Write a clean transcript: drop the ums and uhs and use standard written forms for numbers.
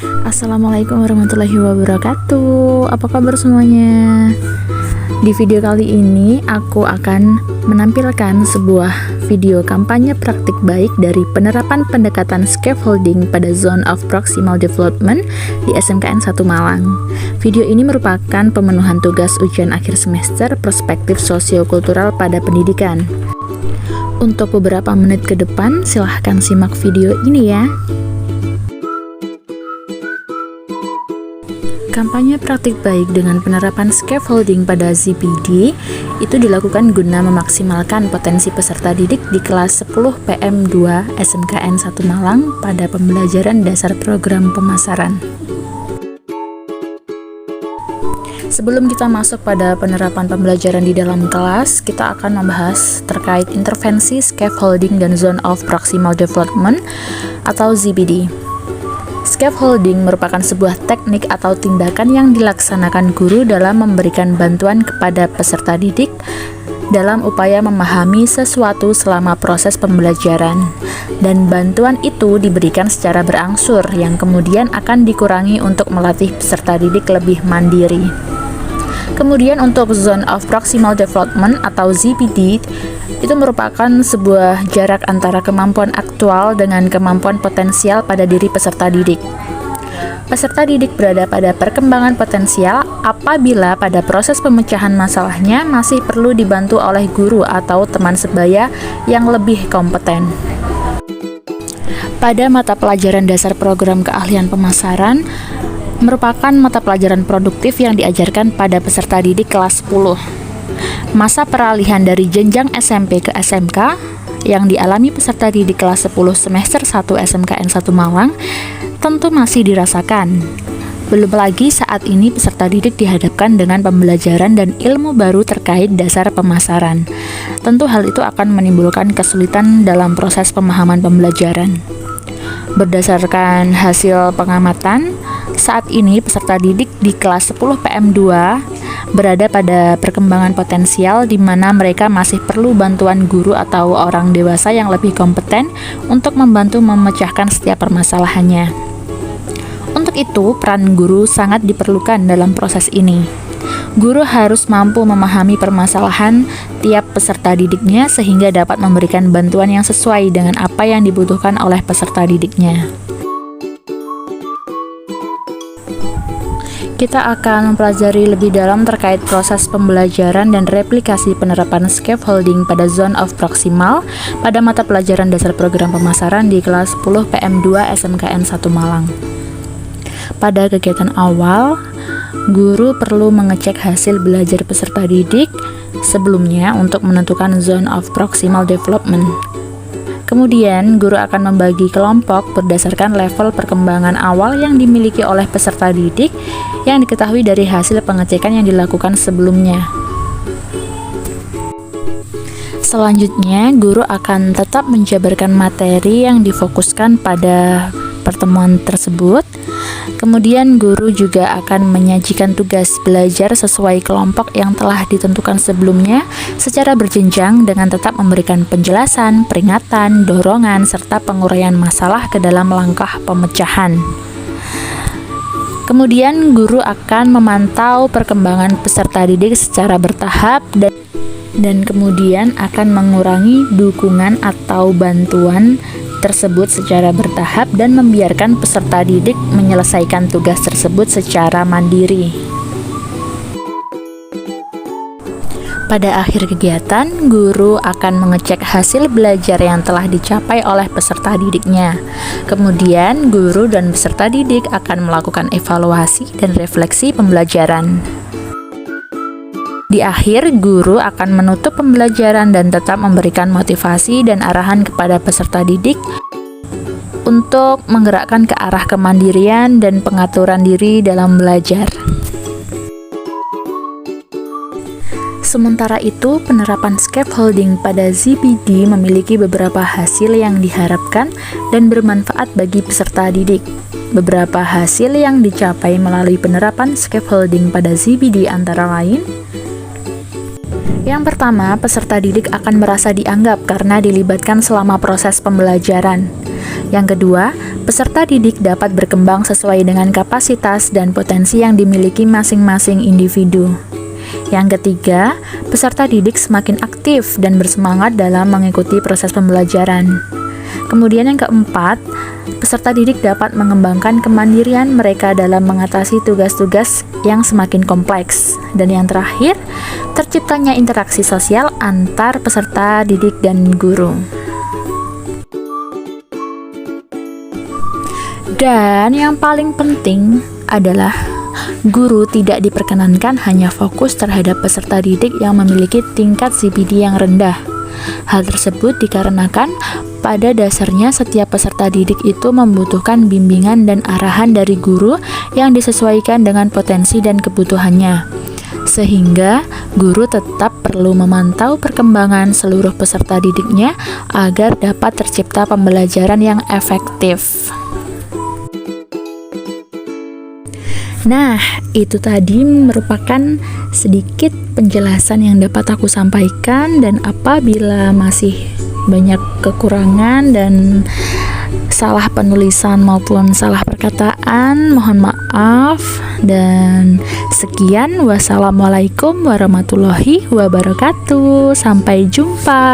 Assalamualaikum warahmatullahi wabarakatuh. Apa kabar semuanya? Di video kali ini aku akan menampilkan sebuah video kampanye praktik baik dari penerapan pendekatan scaffolding pada Zone of Proximal Development di SMKN 1 Malang. Video ini merupakan pemenuhan tugas ujian akhir semester perspektif sosiokultural pada pendidikan. Untuk beberapa menit ke depan, silahkan simak video ini ya. Kampanye praktik baik dengan penerapan scaffolding pada ZPD itu dilakukan guna memaksimalkan potensi peserta didik di kelas 10 PM2 SMKN 1 Malang pada pembelajaran dasar program pemasaran. Sebelum kita masuk pada penerapan pembelajaran di dalam kelas, kita akan membahas terkait intervensi scaffolding dan Zone of Proximal Development atau ZPD. Scaffolding merupakan sebuah teknik atau tindakan yang dilaksanakan guru dalam memberikan bantuan kepada peserta didik dalam upaya memahami sesuatu selama proses pembelajaran, dan bantuan itu diberikan secara berangsur yang kemudian akan dikurangi untuk melatih peserta didik lebih mandiri. Kemudian untuk Zone of Proximal Development atau ZPD itu merupakan sebuah jarak antara kemampuan aktual dengan kemampuan potensial pada diri peserta didik. Peserta didik berada pada perkembangan potensial apabila pada proses pemecahan masalahnya masih perlu dibantu oleh guru atau teman sebaya yang lebih kompeten. Pada mata pelajaran dasar program keahlian pemasaran, merupakan mata pelajaran produktif yang diajarkan pada peserta didik kelas 10. Masa peralihan dari jenjang SMP ke SMK yang dialami peserta didik kelas 10 semester 1 SMKN 1 Malang tentu masih dirasakan. Belum lagi saat ini peserta didik dihadapkan dengan pembelajaran dan ilmu baru terkait dasar pemasaran. Tentu hal itu akan menimbulkan kesulitan dalam proses pemahaman pembelajaran. Berdasarkan hasil pengamatan, saat ini peserta didik di kelas 10 PM2 berada pada perkembangan potensial di mana mereka masih perlu bantuan guru atau orang dewasa yang lebih kompeten untuk membantu memecahkan setiap permasalahannya. Untuk itu, peran guru sangat diperlukan dalam proses ini. Guru harus mampu memahami permasalahan tiap peserta didiknya sehingga dapat memberikan bantuan yang sesuai dengan apa yang dibutuhkan oleh peserta didiknya. Kita akan mempelajari lebih dalam terkait proses pembelajaran dan replikasi penerapan scaffolding pada Zone of Proximal pada mata pelajaran dasar program pemasaran di kelas 10 PM2 SMKN 1 Malang. Pada kegiatan awal, guru perlu mengecek hasil belajar peserta didik sebelumnya untuk menentukan Zone of Proximal Development. Kemudian, guru akan membagi kelompok berdasarkan level perkembangan awal yang dimiliki oleh peserta didik yang diketahui dari hasil pengecekan yang dilakukan sebelumnya. Selanjutnya, guru akan tetap menjabarkan materi yang difokuskan pada pertemuan tersebut. Kemudian guru juga akan menyajikan tugas belajar sesuai kelompok yang telah ditentukan sebelumnya secara berjenjang dengan tetap memberikan penjelasan, peringatan, dorongan, serta penguraian masalah ke dalam langkah pemecahan. Kemudian guru akan memantau perkembangan peserta didik secara bertahap dan kemudian akan mengurangi dukungan atau bantuan tersebut secara bertahap dan membiarkan peserta didik menyelesaikan tugas tersebut secara mandiri. Pada akhir kegiatan, guru akan mengecek hasil belajar yang telah dicapai oleh peserta didiknya. Kemudian, guru dan peserta didik akan melakukan evaluasi dan refleksi pembelajaran. Di akhir, guru akan menutup pembelajaran dan tetap memberikan motivasi dan arahan kepada peserta didik untuk menggerakkan ke arah kemandirian dan pengaturan diri dalam belajar. Sementara itu, penerapan scaffolding pada ZPD memiliki beberapa hasil yang diharapkan dan bermanfaat bagi peserta didik. Beberapa hasil yang dicapai melalui penerapan scaffolding pada ZPD antara lain: yang pertama, peserta didik akan merasa dianggap karena dilibatkan selama proses pembelajaran. Yang kedua, Peserta didik dapat berkembang sesuai dengan kapasitas dan potensi yang dimiliki masing-masing individu. Yang ketiga, peserta didik semakin aktif dan bersemangat dalam mengikuti proses pembelajaran. Kemudian yang keempat, peserta didik dapat mengembangkan kemandirian mereka dalam mengatasi tugas-tugas yang semakin kompleks. Dan yang terakhir, terciptanya interaksi sosial antar peserta didik dan guru. Dan yang paling penting adalah guru tidak diperkenankan hanya fokus terhadap peserta didik yang memiliki tingkat CPD yang rendah. Hal tersebut dikarenakan pada dasarnya setiap peserta didik itu membutuhkan bimbingan dan arahan dari guru yang disesuaikan dengan potensi dan kebutuhannya. Sehingga guru tetap perlu memantau perkembangan seluruh peserta didiknya agar dapat tercipta pembelajaran yang efektif. Nah, itu tadi merupakan sedikit penjelasan yang dapat aku sampaikan, dan apabila masih banyak kekurangan dan salah penulisan maupun salah perkataan, mohon maaf. Dan sekian, wassalamualaikum warahmatullahi wabarakatuh. Sampai jumpa.